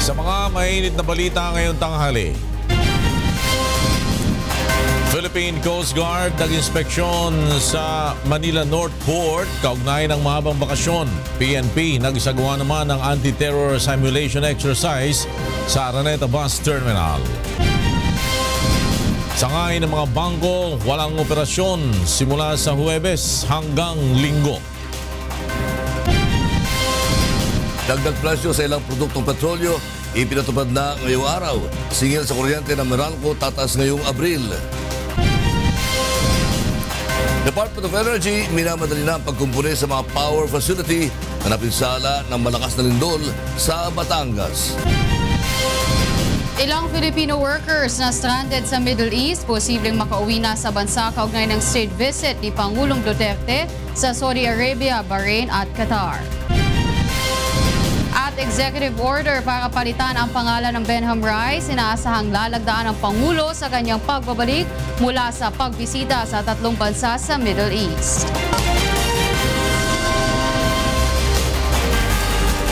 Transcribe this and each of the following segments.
Sa mga mainit na balita ngayong tanghali, Philippine Coast Guard nag-inspeksyon sa Manila North Port kaugnay ng mahabang bakasyon. PNP nagsagawa naman ng anti-terror simulation exercise sa Araneta Bus Terminal. Sangay ng mga bangko, walang operasyon simula sa Huwebes hanggang Linggo. Dagdag presyo sa ilang produktong petrolyo, ipinatupad na ngayong araw. Singil sa kuryente ng Meralco tataas ngayong Abril. Department of Energy minamadali na ang pagkumpuni sa mga power facility na napinsala ng malakas na lindol sa Batangas. Ilang Filipino workers na stranded sa Middle East posibleng makauwi na sa bansa kaugnay ng state visit ni Pangulong Duterte sa Saudi Arabia, Bahrain at Qatar. At executive order para palitan ang pangalan ng Benham Rice, inaasahang lalagdaan ng Pangulo sa kanyang pagbabalik mula sa pagbisita sa 3 bansa sa Middle East.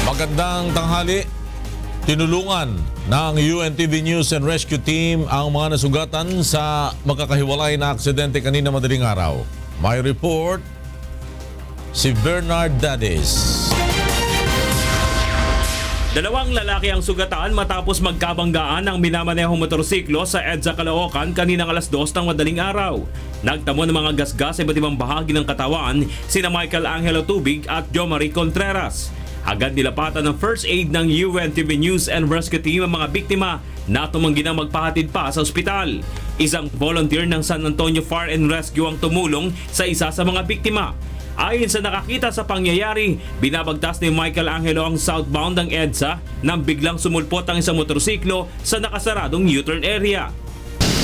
Magandang tanghali. Tinulungan ng UNTV News and Rescue Team ang mga nasugatan sa magkakahiwalay na aksidente kanina madaling araw. May report si Bernard Dades. Dalawang lalaki ang sugatan matapos magkabanggaan ng minamanehong motorsiklo sa EDSA Caloocan kaninang alas 2 ng madaling araw. Nagtamo ng mga gasgas sa iba't ibang bahagi ng katawan sina Michael Angelo Tubig at Jo Marie Contreras. Agad nilapatan ng first aid ng UNTV News and Rescue Team ang mga biktima na tumanggi na magpahatid pa sa ospital. Isang volunteer ng San Antonio Fire and Rescue ang tumulong sa isa sa mga biktima. Ayon sa nakakita sa pangyayari, binabagtas ni Michael Angelo ang southbound ng EDSA nang biglang sumulpot ang isang motorsiklo sa nakasaradong U-turn area.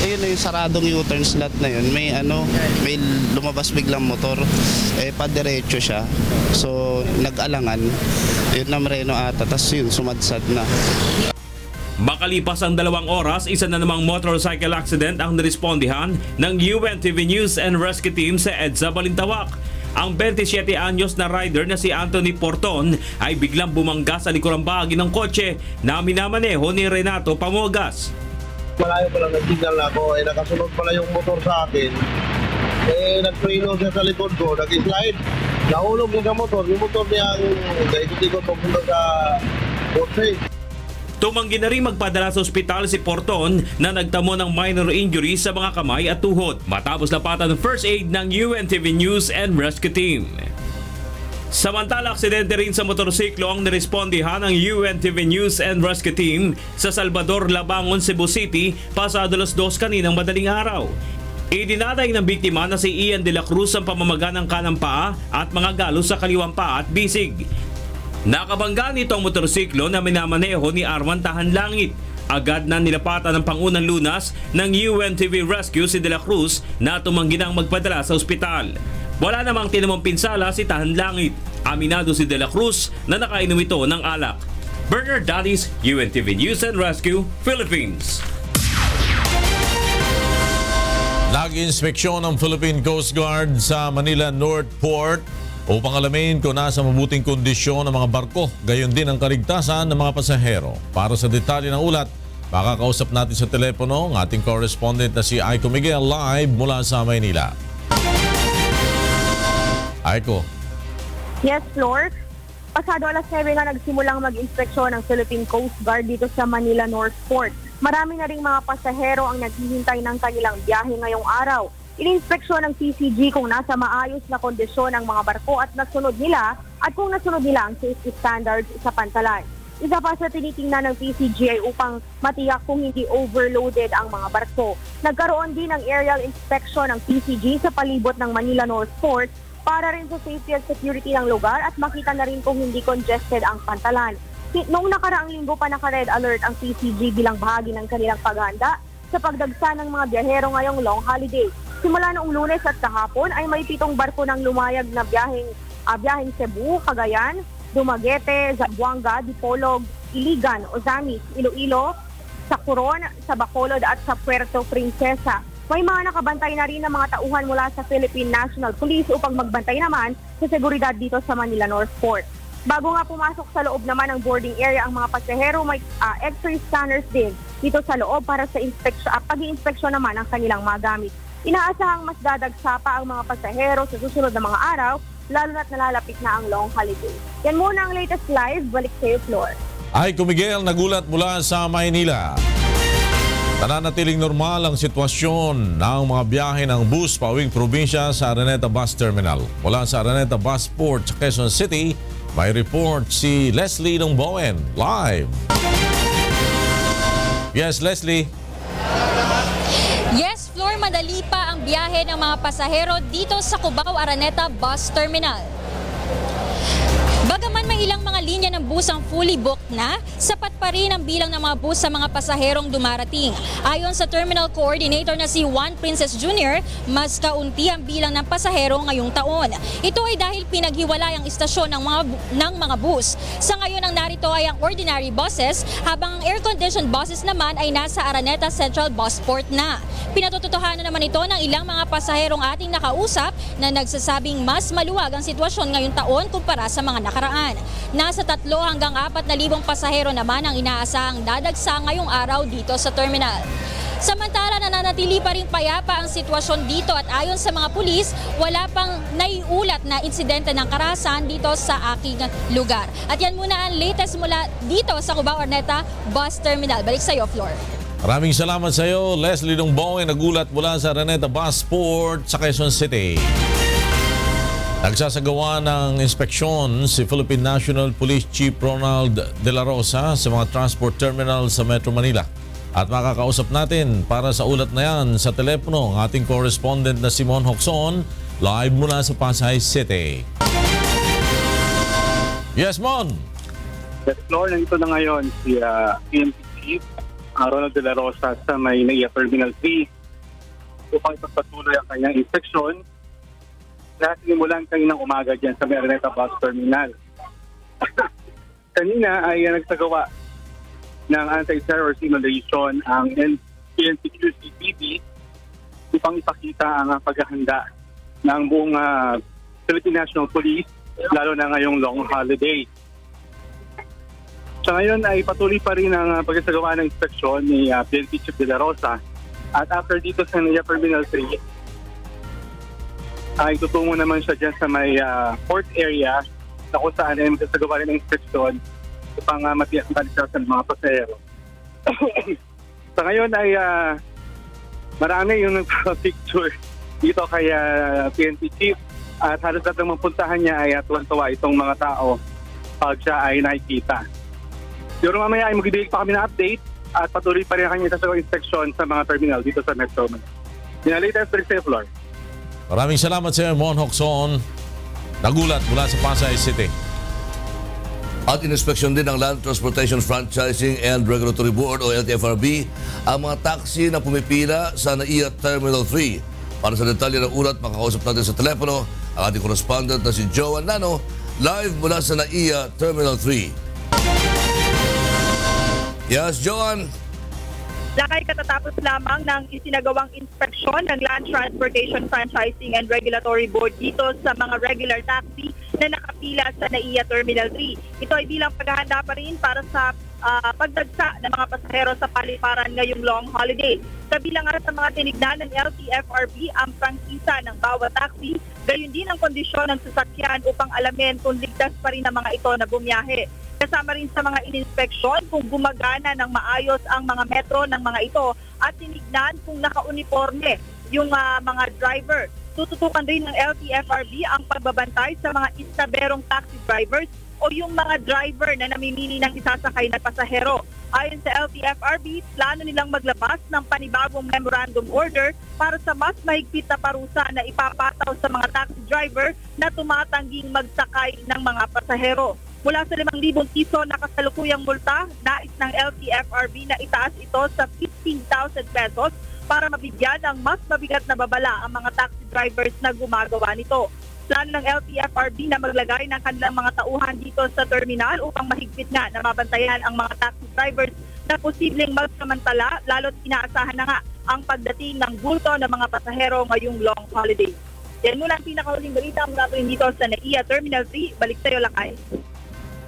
Ayun yung saradong U-turn slot na yun, may lumabas biglang motor, padiretso siya. So nag-alangan, yun na Moreno ata, tas yun sumadsad na. Makalipas ang 2 oras, isa na namang motorcycle accident ang nirespondihan ng UNTV News and Rescue Team sa EDSA Balintawak. Ang 27 anyos na rider na si Anthony Porton ay biglang bumangga sa likurang bahagi ng kotse na minamaneho ni Renato Pamogas. Malayo pa lang nag-signal ako, nakasunod pala yung motor sa akin. Nag-trailer siya sa likod ko, nag-slide. Nahulog niya sa motor, yung motor niya ikot-ikot papunta sa kotse. Tumanggi na rin magpadala sa ospital si Porton na nagtamo ng minor injuries sa mga kamay at tuhod matapos lapatan ng first aid ng UNTV News and Rescue Team. Samantala, aksidente rin sa motorsiklo ang nirespondihan ng UNTV News and Rescue Team sa Salvador, Labangon, Cebu City pasado alas 2 kaninang madaling araw. Idinatay ng biktima na si Ian de la Cruz ang pamamaga ng kanang paa at mga galos sa kaliwang paa at bisig. Nakabangga nito ang motorsiklo na minamaneho ni Arman Tahanlangit. Agad na nilapatan ng Pangunang Lunas ng UNTV Rescue si De La Cruz na tumanggi nang magpadala sa ospital. Wala namang tinamang pinsala si Tahanlangit. Aminado si De La Cruz na nakainom ito ng alak. Bernard Dades, UNTV News and Rescue, Philippines. Nag-inspeksyon ng Philippine Coast Guard sa Manila North Port upang alamin kung nasa mabuting kondisyon ang mga barko, gayon din ang kaligtasan ng mga pasahero. Para sa detalye ng ulat, makakausap natin sa telepono ang ating correspondent na si Aiko Miguel live mula sa Maynila. Aiko. Yes, Lord. Pasado alas 9 nga nagsimulang mag-inspeksyon ng Philippine Coast Guard dito sa Manila North Port. Marami na ring mga pasahero ang naghihintay ng kanilang biyahe ngayong araw. Ininspeksyon ng PCG kung nasa maayos na kondisyon ang mga barko at nasunod nila at kung nasunod nila ang safety standards sa pantalan. Isa pa sa tinitingnan ng PCG ay upang matiyak kung hindi overloaded ang mga barko. Nagkaroon din ng aerial inspection ng PCG sa palibot ng Manila North Port para rin sa safety at security ng lugar at makita na rin kung hindi congested ang pantalan. Noong nakaraang linggo pa naka-red alert ang PCG bilang bahagi ng kanilang paghahanda sa pagdagsa ng mga biyahero ngayong long holiday. Simula noong Lunes at kahapon ay may 7 barko ng lumayag na biyaheng Cebu, Cagayan, Dumaguete, Zamboanga, Dipolog, Iligan, Ozamis, Iloilo, sa Coron, sa Bacolod at sa Puerto Princesa. May mga nakabantay na rin ng mga tauhan mula sa Philippine National Police upang magbantay naman sa seguridad dito sa Manila North Port. Bago nga pumasok sa loob naman ng boarding area ang mga pasahero, may X-ray scanners din dito sa loob para sa pag-iinspeksyon naman ng kanilang mga gamit. Inaasahang mas dadagsa pa ang mga pasahero sa susunod na mga araw, lalo na't nalalapit na ang long holiday. Yan muna ang latest live. Balik sa iyo, Flor. Aiko Miguel, nagulat mula sa Maynila. Nananatiling normal ang sitwasyon ng mga biyahe ng bus pauwing probinsya sa Araneta Bus Terminal. Mula sa Araneta Bus Port sa Quezon City, may report si Leslie Bowen live. Yes, Leslie. Yes, Flor, madali pa ang biyahe ng mga pasahero dito sa Cubao Araneta Bus Terminal. Bagaman may ilang mga linya ng bus ang fully booked na, sapat pa rin ang bilang ng mga bus sa mga pasaherong dumarating. Ayon sa terminal coordinator na si Juan Princess Jr., mas kaunti ang bilang ng pasahero ngayong taon. Ito ay dahil pinaghiwalay ang istasyon ng mga bus. Sa ngayon ang narito ay ang ordinary buses, habang ang air-conditioned buses naman ay nasa Araneta Central Bus Port na. Pinatututuhanan naman ito ng ilang mga pasaherong ating nakausap na nagsasabing mas maluwag ang sitwasyon ngayong taon kumpara sa mga nakaraan. Nasa 3 hanggang 4,000 pasahero naman ang inaasahang dadagsa ngayong araw dito sa terminal. Samantala, nananatili pa rin payapa ang sitwasyon dito at ayon sa mga pulis, wala pang naiulat na insidente ng karahasan dito sa aking lugar. At yan muna ang latest mula dito sa Cubao Araneta Bus Terminal. Balik sa iyo, Flor. Maraming salamat sa iyo, Leslie Bowen, nagulat mula sa Araneta Bus Port sa Quezon City. Nagsasagawa ng inspeksyon si Philippine National Police Chief Ronald De La Rosa sa mga transport terminal sa Metro Manila. At makakausap natin para sa ulat na yan sa telepono ang ating correspondent na Simon Hocson, live mula sa Pasay City. Yes, Mon! Yes, Lord, nandito na ngayon si PNP Chief Ronald De La Rosa sa may NAIA Terminal 3 upang ipagpatuloy ang kanyang inspeksyon na sinimulan kaninang umaga dyan sa Araneta Bus Terminal. Kanina ay nagsagawa ng anti-terror simulation ang PNP-CPD upang ipakita ang paghahanda ng buong Philippine National Police, lalo na ngayong long holiday. Sa ngayon ay patuloy pa rin ang pagsagawa ng inspeksyon ni PNP Chief De La Rosa, at after dito sa NAIA Terminal 3 ay tutungo naman siya dyan sa may port area na kung saan ay magsagawa rin ng inspeksyon upang matiyak ang kaliskasan ng mga pasahero. Sa ngayon ay marami yung nagpa-picture dito kay PNP Chief, at halos lahat ng mapuntahan niya ay tuwan-tuwa itong mga tao pag siya ay nakikita. Pero mamaya ay magbibigay pa kami ng update at patuloy pa rin kanya sa inspeksyon sa mga terminal dito sa Metro Manila. Yan ang latest sa floor. Maraming salamat sa iyo, Mon Hocson. Nagulat mula sa Pasay City. At inspeksyon din ng Land Transportation Franchising and Regulatory Board o LTFRB ang mga taxi na pumipila sa NAIA Terminal 3. Para sa detalye ng ulat, makakausap natin sa telepono ang ating correspondent na si Joan Nano, live mula sa NAIA Terminal 3. Yes, Joan. Lakay katatapos lamang ng isinagawang inspeksyon ng Land Transportation Franchising and Regulatory Board dito sa mga regular taxi na nakapila sa NAIA Terminal 3. Ito ay bilang paghahanda pa rin para sa pagdagsa ng mga pasahero sa paliparan ngayong long holiday. Kabilang nga sa mga tinignan ng LTFRB ang prangkisa ng bawat taxi, gayon din ang kondisyon ng sasakyan upang alamin kung ligtas pa rin ang mga ito na bumiyahe. Kasama rin sa mga ininspeksyon kung gumagana ng maayos ang mga metro ng mga ito at tinignan kung naka-uniforme yung mga driver. Tututukan rin ng LTFRB ang pagbabantay sa mga istaberong taxi drivers o yung mga driver na namimili ng isasakay na pasahero. Ayon sa LTFRB, plano nilang maglabas ng panibagong memorandum order para sa mas mahigpit na parusa na ipapataw sa mga taxi driver na tumatangging magsakay ng mga pasahero. Mula sa 5,000 piso na kasalukuyang multa, nais ng LTFRB na itaas ito sa 15,000 pesos para mabigyan ng mas mabigat na babala ang mga taxi drivers na gumagawa nito. Plano ng LTFRB na maglagay ng kanilang mga tauhan dito sa terminal upang mahigpit nga na mabantayan ang mga taxi drivers na posibleng magsamantala, lalo't inaasahan na nga ang pagdating ng bulto ng mga pasahero ngayong long holiday. Yan muna ang pinakahuling balita mula rin dito sa NAIA Terminal 3. Balik sa iyo, Lakay.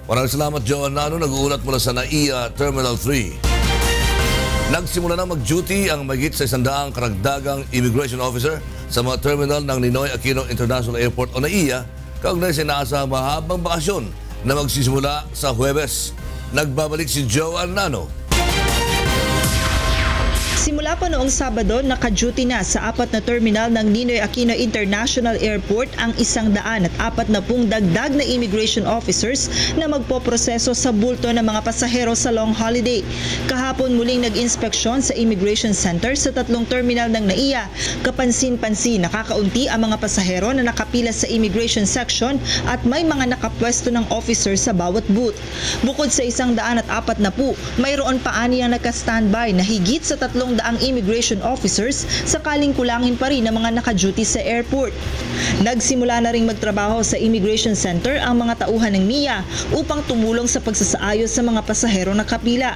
Maraming salamat, Joe Nano. Nag-uulat mula sa NAIA Terminal 3. Nagsimula na mag-duty ang mahigit sa 100 karagdagang immigration officer sa mga terminal ng Ninoy Aquino International Airport o NAIA kaugnay sa inaasahang mahabang bakasyon na magsisimula sa Huwebes. Nagbabalik si Joe Nano. Simula pa noong Sabado, naka-duty na sa 4 na terminal ng Ninoy Aquino International Airport ang 140 dagdag na immigration officers na magpoproseso sa bulto ng mga pasahero sa long holiday. Kahapon muling nag-inspeksyon sa Immigration Center sa 3 terminal ng NAIA. Kapansin-pansin, nakakaunti ang mga pasahero na nakapila sa immigration section at may mga nakapwesto ng officer sa bawat booth. Bukod sa 140, mayroon pa aniyang naka-standby na higit sa 300 immigration officers sakaling kulangin pa rin ang mga naka-duty sa airport. Nagsimula na ring magtrabaho sa Immigration Center ang mga tauhan ng MIA upang tumulong sa pagsasaayos sa mga pasahero na kapila.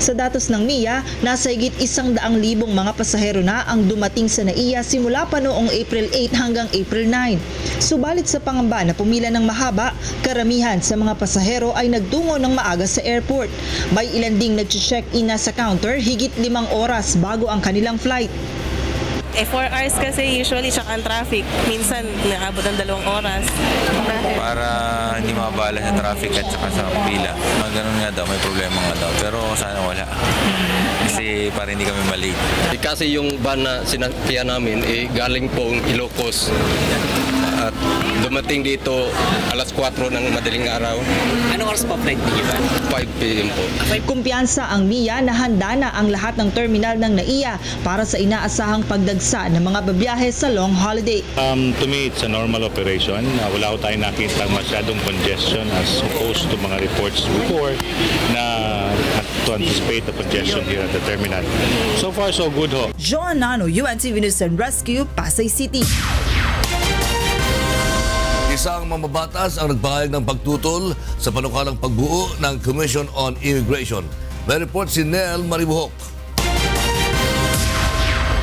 Sa datos ng MIA, nasa higit 100,000 mga pasahero na ang dumating sa NAIA simula pa noong April 8 hanggang April 9. Subalit sa pangamba na pumila ng mahaba, karamihan sa mga pasahero ay nagtungo ng maaga sa airport. May ilan ding nag-check-in na sa counter higit 5 oras bago ang kanilang flight. 4 hours kasi usually, tsaka ang traffic. Minsan, naabot ng 2 oras. Para hindi mabala sa traffic at saka sa pila. Ganun nga daw, may problema nga daw. Pero sana wala. Kasi para hindi kami malate. Kasi yung van na sinakyan namin, galing pong Ilocos. At dumating dito alas 4 ng madaling araw. Anong oras pa flight niyo ba? 5 p.m. po. Kumpiyansa ang MIA na handa na ang lahat ng terminal ng NAIA para sa inaasahang pagdagsa ng mga babiyahe sa long holiday. To me, it's a normal operation. Wala ko tayong nakita masyadong congestion as opposed to mga reports before na to anticipate the congestion here at the terminal. So far, so good ho. Joe Nano, UNTV News and Rescue, Pasay City. Isang mamabatas ang nagpahayag ng pagtutol sa panukalang pagbuo ng Commission on Immigration. May report si Nel Maribuhok.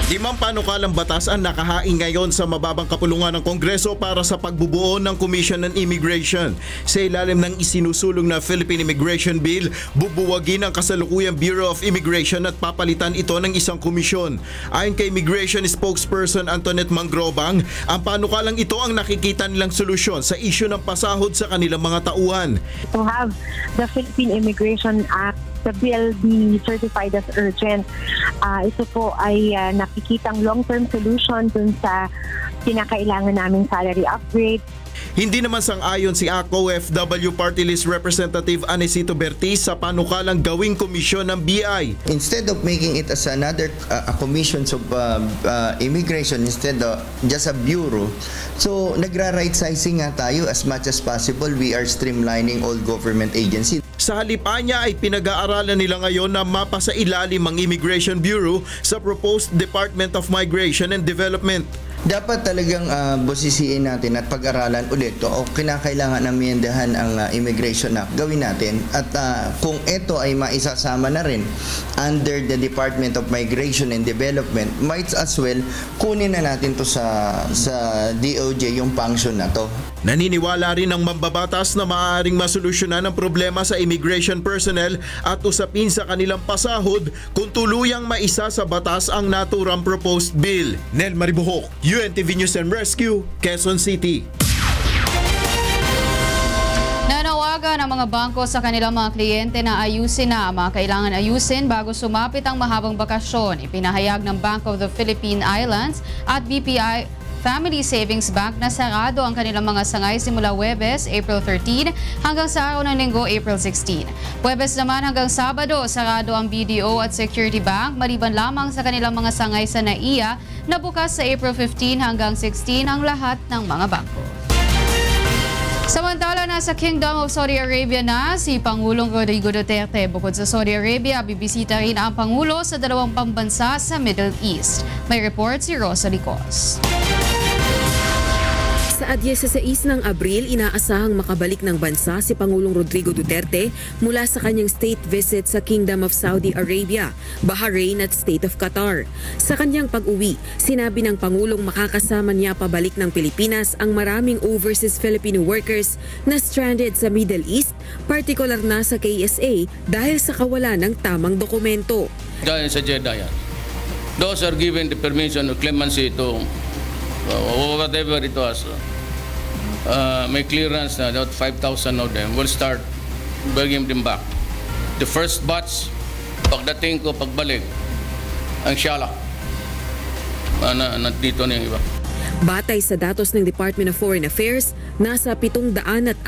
5 panukalang batas ang nakahain ngayon sa mababang kapulungan ng Kongreso para sa pagbubuo ng Commission on Immigration. Sa ilalim ng isinusulong na Philippine Immigration Bill, bubuwagin ang kasalukuyang Bureau of Immigration at papalitan ito ng isang komisyon. Ayon kay Immigration Spokesperson Antoinette Mangrobang, ang panukalang ito ang nakikita nilang solusyon sa isyu ng pasahod sa kanilang mga tauhan. To have the Philippine Immigration Act, the bill be certified as urgent. Ito po ay nakikitang long-term solution dun sa kinakailangan naming salary upgrade. Hindi naman sang-ayon si ACO FW Party List Representative Anesito Bertiz sa panukalang gawing komisyon ng BI. Instead of making it as another commission of immigration, instead of just a bureau, so nagra-right sizing nga tayo as much as possible. We are streamlining all government agencies. Sa halip niya ay pinag-aaralan nila ngayon na mapasailalim ang Immigration Bureau sa proposed Department of Migration and Development. Dapat talagang busisiin natin at pag-aralan ulit o kinakailangan na amendahan ang Immigration Act, gawin natin. At kung ito ay maisasama na rin under the Department of Migration and Development, might as well kunin na natin to sa DOJ yung function na to. Naniniwala rin ang mambabatas na maaaring masolusyonan ang problema sa immigration personnel at usapin sa kanilang pasahod kung tuluyang maisa sa batas ang naturang proposed bill. Nel Maribuhok, UNTV News and Rescue, Quezon City. Nanawagan ang mga bangko sa kanilang mga kliyente na ayusin na ang mga kailangan ayusin bago sumapit ang mahabang bakasyon. Ipinahayag ng Bank of the Philippine Islands at BPI Family Savings Bank na sarado ang kanilang mga sangay simula Huwebes, April 13 hanggang sa araw ng Linggo, April 16. Huwebes naman hanggang Sabado, sarado ang BDO at Security Bank maliban lamang sa kanilang mga sangay sa NAIA na bukas sa April 15 hanggang 16 ang lahat ng mga bangko. Samantala, nasa Kingdom of Saudi Arabia na si Pangulong Rodrigo Duterte. Bukod sa Saudi Arabia, bibisita rin ang Pangulo sa 2 pambansa sa Middle East. May report si Rosa Licos. Sa Sa 16 ng Abril, inaasahang makabalik ng bansa si Pangulong Rodrigo Duterte mula sa kanyang state visit sa Kingdom of Saudi Arabia, Bahrain at State of Qatar. Sa kanyang pag-uwi, sinabi ng Pangulong makakasama niya pabalik ng Pilipinas ang maraming overseas Filipino workers na stranded sa Middle East, partikular na sa KSA dahil sa kawalan ng tamang dokumento. Dahil sa Jeddah yan. Those are given the permission of clemency to whatever it was. May clearance na about 5,000 of them will start bringing them back. The first batch, pagdating ko, pagbalik, ang siyala. Nandito na yung iba. Batay sa datos ng Department of Foreign Affairs, nasa 760,000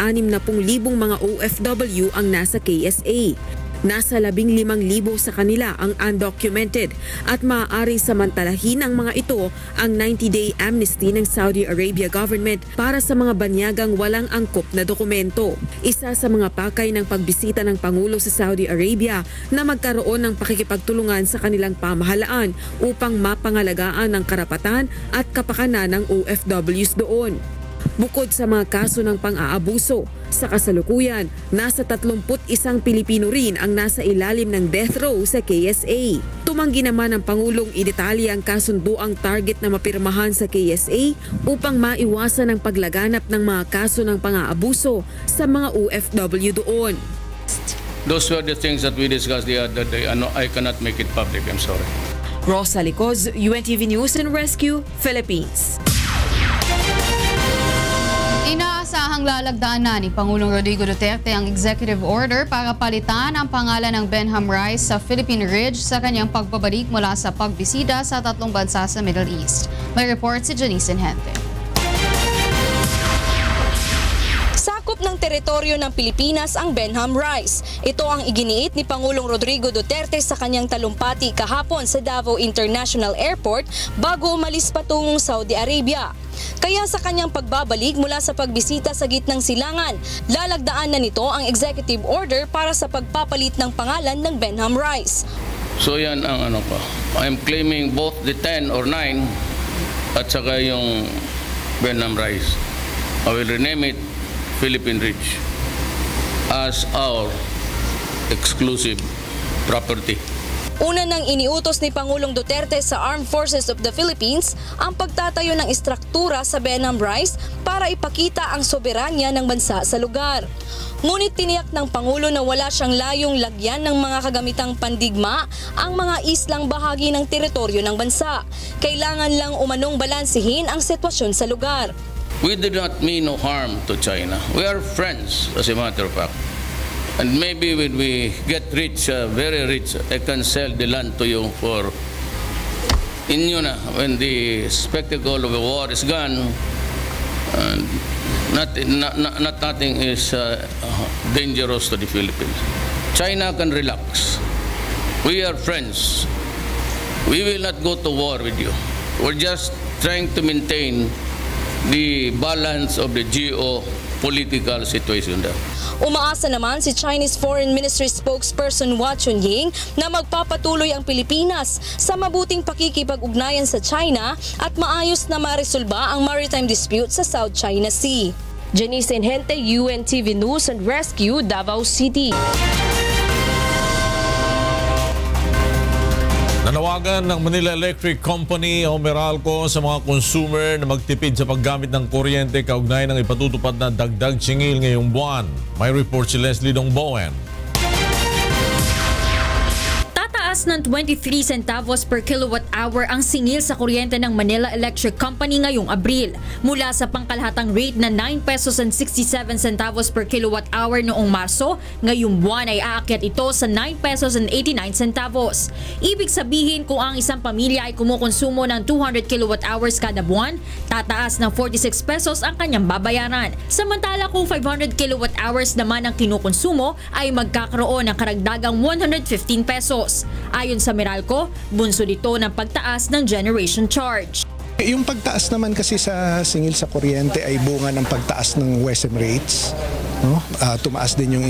mga OFW ang nasa KSA. Nasa 15,000 sa kanila ang undocumented at maaaring samantalahin ang mga ito ang 90-day amnesty ng Saudi Arabia government para sa mga banyagang walang angkop na dokumento. Isa sa mga pakay ng pagbisita ng Pangulo sa Saudi Arabia na magkaroon ng pakikipagtulungan sa kanilang pamahalaan upang mapangalagaan ang karapatan at kapakanan ng OFWs doon. Bukod sa mga kaso ng pang-aabuso, sa kasalukuyan, nasa 31 Pilipino rin ang nasa ilalim ng death row sa KSA. Tumanggi naman ang Pangulong idetalye ang kasunduang target na mapirmahan sa KSA upang maiwasan ang paglaganap ng mga kaso ng pang-aabuso sa mga OFW doon. Those were the things that we discussed the other day. I cannot make it public. I'm sorry. Rosa Licoz, UNTV News and Rescue, Philippines. Inaasahang lalagdaan na ni Pangulong Rodrigo Duterte ang executive order para palitan ang pangalan ng Benham Rice sa Philippine Ridge sa kanyang pagbabalik mula sa pagbisita sa 3 bansa sa Middle East. May report si Janice Inhente. Sakop ng teritoryo ng Pilipinas ang Benham Rice. Ito ang iginiit ni Pangulong Rodrigo Duterte sa kanyang talumpati kahapon sa Davao International Airport bago umalis patungong Saudi Arabia. Kaya sa kanyang pagbabalik mula sa pagbisita sa gitnang silangan, lalagdaan na nito ang executive order para sa pagpapalit ng pangalan ng Benham Rice. So yan ang ano ko. I'm claiming both the 10 or 9 at saka yung Benham Rice. I will rename it Philippine Ridge as our exclusive property. Una nang iniutos ni Pangulong Duterte sa Armed Forces of the Philippines ang pagtatayo ng istruktura sa Benham Rice para ipakita ang soberanya ng bansa sa lugar. Ngunit tiniyak ng Pangulo na wala siyang layong lagyan ng mga kagamitang pandigma ang mga islang bahagi ng teritoryo ng bansa. Kailangan lang umanong balansihin ang sitwasyon sa lugar. We did not mean no harm to China. We are friends, as a matter of fact. And maybe when we get rich, very rich, I can sell the land to you for inyo na. When the spectacle of the war is gone, nothing is dangerous to the Philippines. China can relax. We are friends. We will not go to war with you. We're just trying to maintain the balance of the geopolitical situation there. Umaasa naman si Chinese Foreign Ministry spokesperson Hua Chunying na magpapatuloy ang Pilipinas sa mabuting pakikipag-ugnayan sa China at maayos na maresolba ang maritime dispute sa South China Sea. Janice Inhente, UNTV News and Rescue, Davao City. Nanawagan ng Manila Electric Company o Meralco sa mga consumer na magtipid sa paggamit ng kuryente kaugnay ng ipatutupad na dagdag singil ngayong buwan. May report si Leslie Dongboen. Tataas ng 23 centavos per kilowatt hour ang singil sa kuryente ng Manila Electric Company ngayong Abril, mula sa pangkalahatang rate na 9 pesos and 67 centavos per kilowatt hour noong Marso. Ngayong buwan ay aakyat ito sa 9 pesos and 89 centavos. Ibig sabihin, kung ang isang pamilya ay kumukonsumo ng 200 kilowatt hours kada buwan, tataas ng 46 pesos ang kanyang babayaran. Samantala kung 500 kilowatt hours naman ang kinukonsumo, ay magkakaroon ng karagdagang 115 pesos. Ayon sa Meralco, bunso dito ng pagtaas ng generation charge. Yung pagtaas naman kasi sa singil sa kuryente ay bunga ng pagtaas ng WESM rates. no? Tumaas din yung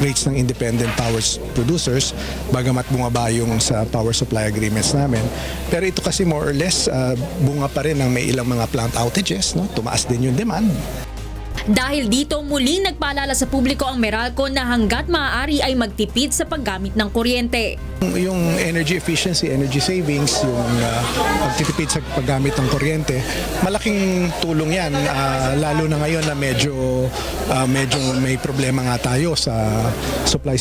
rates ng independent power producers bagamat bumaba yung sa power supply agreements namin. Pero ito kasi more or less bunga pa rin ng may ilang mga plant outages, no? Tumaas din yung demand. Dahil dito muling nagpaalala sa publiko ang Meralco na hanggat maaari ay magtipid sa paggamit ng kuryente. Yung energy efficiency, energy savings, yung pagtitipid sa paggamit ng kuryente, malaking tulong yan, lalo na ngayon na medyo may problema nga tayo sa supply.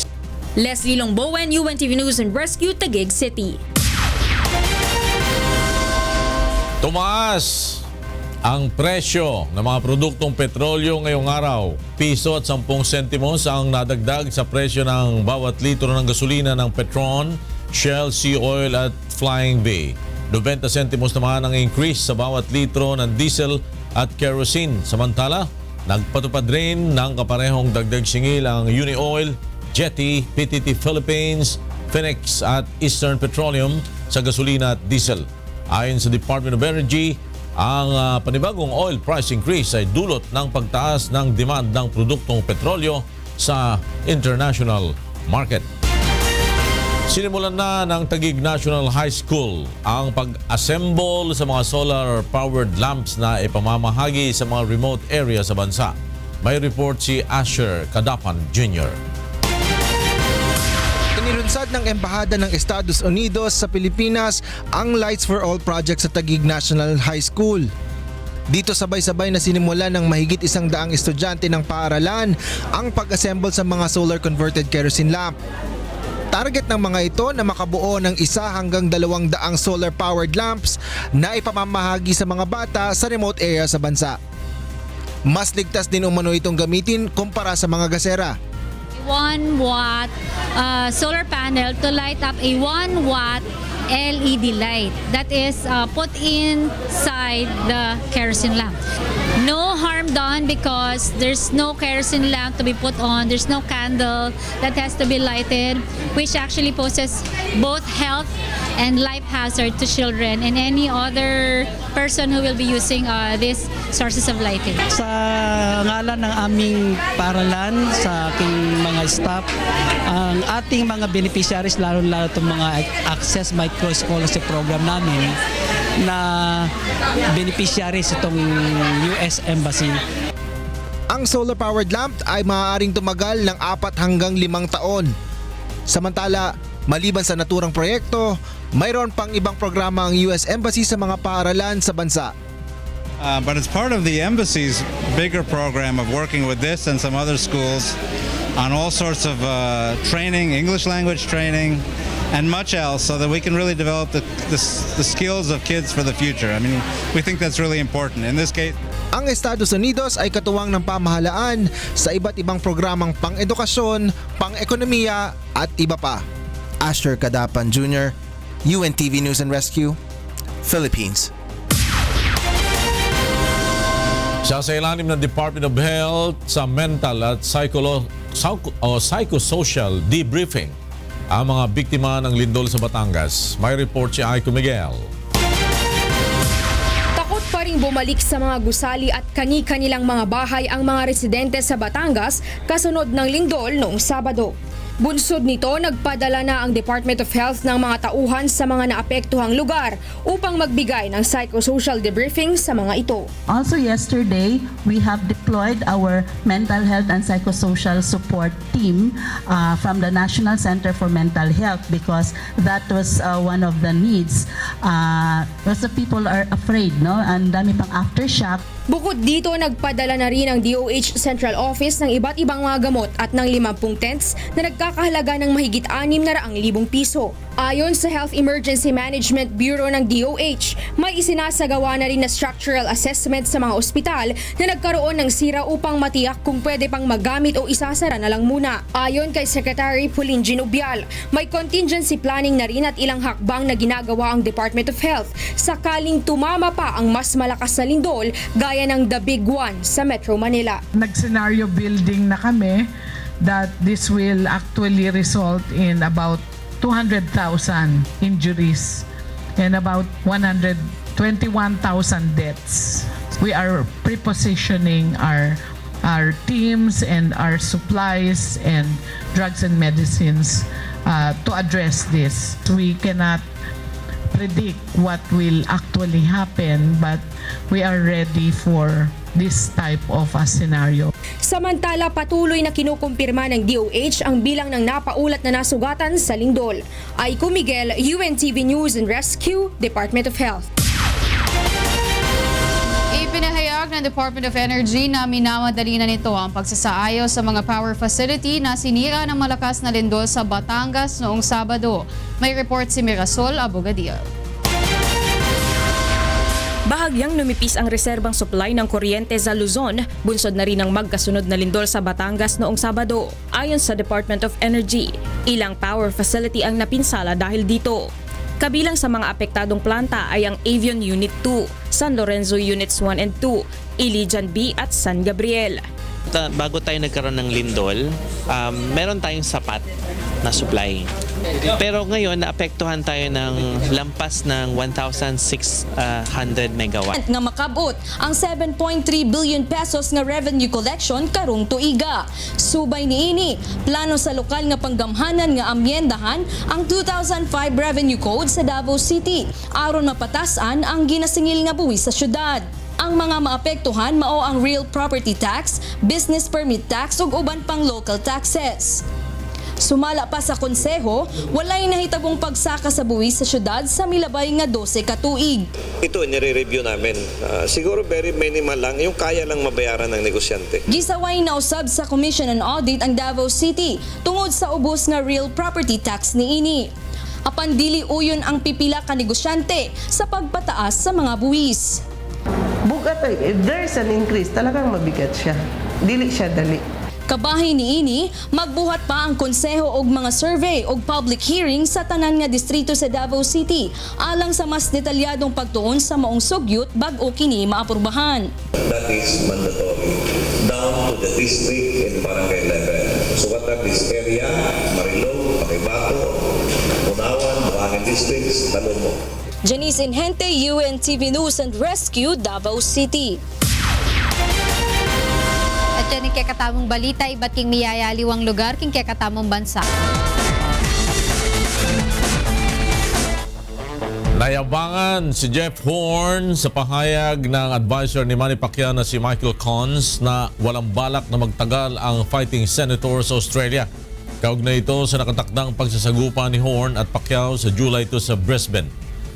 Leslie Longbowen, UNTV News and Rescue, Taguig City. Tumaas ang presyo ng mga produktong petrolyo ngayong araw. Piso at 10 sentimos ang nadagdag sa presyo ng bawat litro ng gasolina ng Petron, Shell, Sea Oil at Flying V. 90 sentimos naman ang increase sa bawat litro ng diesel at kerosene. Samantala, nagpatupad rin ng kaparehong dagdag singil ang Uni Oil, Jetty, PTT Philippines, Phoenix at Eastern Petroleum sa gasolina at diesel. Ayon sa Department of Energy, ang panibagong oil price increase ay dulot ng pagtaas ng demand ng produktong petrolyo sa international market. Sinimulan na ng Taguig National High School ang pag-assemble sa mga solar-powered lamps na ipamamahagi sa mga remote area sa bansa. May report si Asher Cadapan Jr. Inilunsad ng Embahada ng Estados Unidos sa Pilipinas ang Lights for All project sa Taguig National High School. Dito sabay-sabay na sinimula ng mahigit 100 estudyante ng paaralan ang pag-assemble sa mga solar-converted kerosene lamp. Target ng mga ito na makabuo ng 1 hanggang 200 solar-powered lamps na ipamamahagi sa mga bata sa remote area sa bansa. Mas ligtas din umano itong gamitin kumpara sa mga gasera. 1 watt solar panel to light up a 1 watt LED light that is put inside the kerosene lamp. No harm done because there's no kerosene lamp to be put on, there's no candle that has to be lighted, which actually poses both health and life hazard to children and any other person who will be using these sources of lighting. Sa ngalan ng aming paaralan, sa aking mga staff, ang ating mga beneficiaries, lalo-lalo itong mga Access Micro Scholarship Program namin, na beneficiaries itong US Embassy. Ang solar-powered lamp ay maaaring tumagal ng 4 hanggang 5 taon. Samantala, maliban sa naturang proyekto, mayroon pang ibang programa ang US Embassy sa mga paaralan sa bansa. But it's part of the embassy's bigger program of working with this and some other schools on all sorts of training, English language training, and much else, so that we can really develop the skills of kids for the future. I mean, we think that's really important. In this case, ang Estados Unidos ay katuwang ng pamahalaan sa iba't ibang programang pang-edukasyon, pang-ekonomiya at iba pa. Asher Cadapan Jr., UNTV News and Rescue, Philippines. Sa ilalim ng Department of Health sa mental at psychosocial debriefing ang mga biktima ng lindol sa Batangas. May report si Aiko Miguel. Takot pa ring bumalik sa mga gusali at kani-kanilang mga bahay ang mga residente sa Batangas kasunod ng lindol noong Sabado. Bunsod nito, nagpadala na ang Department of Health ng mga tauhan sa mga naapektuhang lugar upang magbigay ng psychosocial debriefing sa mga ito. Also yesterday, we have deployed our mental health and psychosocial support team from the National Center for Mental Health because that was one of the needs. Because the people are afraid, no? Ang dami pang aftershock. Bukod dito, nagpadala na rin ang DOH Central Office ng iba't ibang mga gamot at ng 50 tents na nagkakahalaga ng mahigit 600,000 piso. Ayon sa Health Emergency Management Bureau ng DOH, may isinasagawa na rin na structural assessment sa mga ospital na nagkaroon ng sira upang matiyak kung pwede pang magamit o isasara na lang muna. Ayon kay Secretary Pauline Ginobial, may contingency planning na rin at ilang hakbang na ginagawa ang Department of Health sakaling tumama pa ang mas malakas na lindol gaya ng The Big One sa Metro Manila. Nag-scenario building na kami that this will actually result in about 200,000 injuries and about 121,000 deaths. We are prepositioning our our teams and our supplies and drugs and medicines to address this. We cannot predict what will actually happen, but we are ready for this type of a scenario. Samantala, patuloy na kinukumpirma ng DOH ang bilang ng napaulat na nasugatan sa lindol. Aiko Miguel, UNTV News and Rescue, Department of Health. Ipinahayag ng Department of Energy na minamadali na nito ang pagsasaayos sa mga power facility na sinira ng malakas na lindol sa Batangas noong Sabado. May report si Mirasol Abogadia. Bahagyang lumipis ang reserbang supply ng kuryente sa Luzon, bunsod na rin ang magkasunod na lindol sa Batangas noong Sabado. Ayon sa Department of Energy, ilang power facility ang napinsala dahil dito. Kabilang sa mga apektadong planta ay ang Avion Unit 2, San Lorenzo Units 1 and 2, Ilijan B at San Gabriel. Bago tayo nagkaroon ng lindol, meron tayong sapat na supply. Pero ngayon, naapektuhan tayo ng lampas ng 1,600 megawatt. Nga makabot ang 7.3 billion pesos nga revenue collection karong tuiga. Subay niini, plano sa lokal nga panggamhanan nga amyendahan ang 2005 Revenue Code sa Davao City aron mapatasan ang ginasingil nga buwis sa syudad. Ang mga maapektuhan mao ang real property tax, business permit tax ug uban pang local taxes. Sumala pa sa konseho, walay nahitabong pagsaka sa buwis sa syudad sa milabay nga 12 ka tuig. Ito nire-review namin. Siguro very minimal lang, yung kaya lang mabayaran ng negosyante. Gisaway na usab sa Commission on Audit ang Davao City tungod sa ubos nga real property tax niini. Apan dili uyon ang pipila ka negosyante sa pagpataas sa mga buwis. Bugat if there's an increase, talagang mabigat siya. Dili siya dali. Kabahin niini, magbuhat pa ang konseho og mga survey og public hearing sa tanan nga distrito sa Davao City alang sa mas detalyadong pagtuon sa maong sugyot bag-o kini maaprubahan. That is mandatory down to the district and barangay level. So what are this area? Marilog, Pakibato, Punawan, Buangin districts, Talomo. Janice Inhente, UNTV News and Rescue, Davao City. At yan kay katamong balita, iba't king miyayaliwang lugar, king kay katamong bansa. Nayabangan si Jeff Horn sa pahayag ng advisor ni Manny Pacquiao na si Michael Cons na walang balak na magtagal ang fighting senator sa Australia. Kaugnay ito sa nakatakdang pagsasagupa ni Horn at Pacquiao sa July 2 sa Brisbane.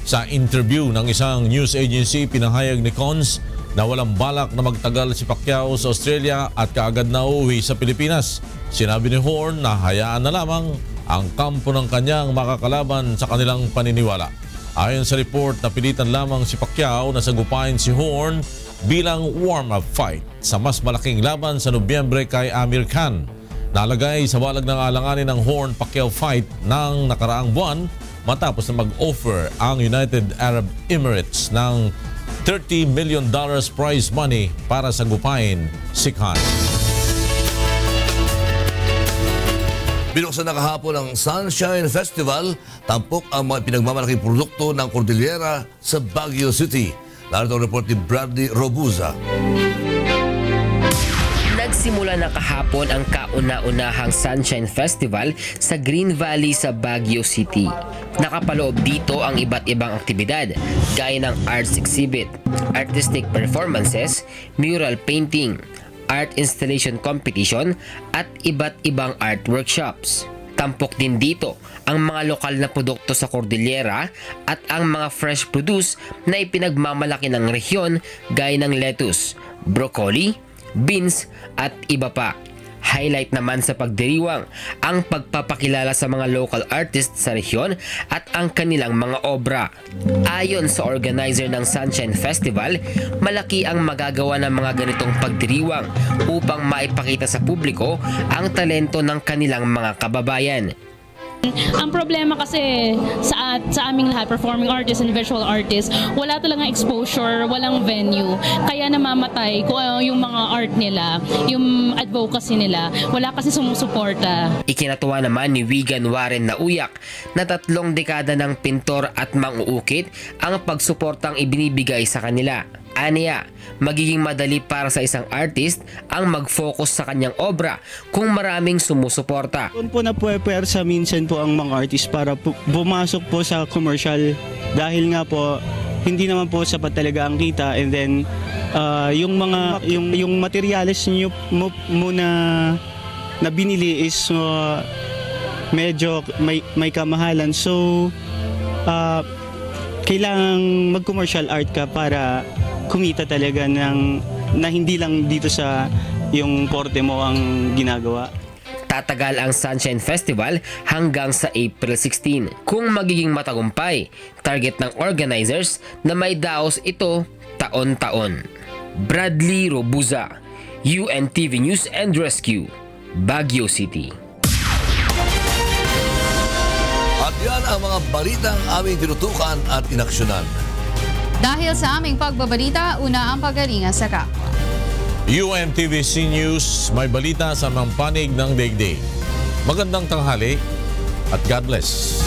Sa interview ng isang news agency, pinahayag ni Cons na walang balak na magtagal si Pacquiao sa Australia at kaagad na uuwi sa Pilipinas. Sinabi ni Horn na hayaan na lamang ang kampo ng kanyang makakalaban sa kanilang paniniwala. Ayon sa report, napilitan lamang si Pacquiao na sagupain si Horn bilang warm-up fight sa mas malaking laban sa Nobyembre kay Amir Khan. Nalagay sa walag ng alanganin ng Horn-Pacquiao fight ng nakaraang buwan matapos na mag-offer ang United Arab Emirates ng $30 million prize money para sagupain si Khan. Binuksan na kahapon ang Sunshine Festival, tampok ang mga pinagmamalaking produkto ng Cordillera sa Baguio City. Narito ang report ni Bradley Robuza. Nagsimula na kahapon ang kauna-unahang Sunshine Festival sa Green Valley sa Baguio City. Nakapaloob dito ang iba't ibang aktibidad gaya ng arts exhibit, artistic performances, mural painting, art installation competition at iba't ibang art workshops. Tampok din dito ang mga lokal na produkto sa Cordillera at ang mga fresh produce na ipinagmamalaki ng rehiyon gaya ng lettuce, broccoli, beans at iba pa. Highlight naman sa pagdiriwang ang pagpapakilala sa mga local artists sa rehiyon at ang kanilang mga obra. Ayon sa organizer ng Sunshine Festival, malaki ang magagawa ng mga ganitong pagdiriwang upang maipakita sa publiko ang talento ng kanilang mga kababayan. Ang problema kasi sa aming lahat, performing artists and visual artists, wala talagang exposure, walang venue. Kaya namamatay kung yung mga art nila, yung advocacy nila, wala kasi sumusuporta. Ikinatuwa naman ni Wigan Warren na uyak na 3 dekada ng pintor at mang-uukit ang pagsuportang ibinibigay sa kanila. Aniya, magiging madali para sa isang artist ang mag-focus sa kanyang obra kung maraming sumusuporta. Doon po na puwersa minsan po ang mga artist para bumasok po sa commercial dahil nga po hindi naman po sapat talaga ang kita, and then yung materials niyo muna na binili is medyo may kamahalan, so kailangang mag-commercial art ka para kumita talaga na hindi lang dito sa yung porte mo ang ginagawa. Tatagal ang Sunshine Festival hanggang sa April 16. Kung magiging matagumpay, target ng organizers na may daos ito taon-taon. Bradley Robuza, UNTV News and Rescue, Baguio City. At yan ang mga balitang aming tinutukan at inaksyonan. Dahil sa aming pagbabalita, una ang pagalingan sa kapwa. UNTVC News, may balita sa mga panig ng daigdig. Magandang tanghali at God bless.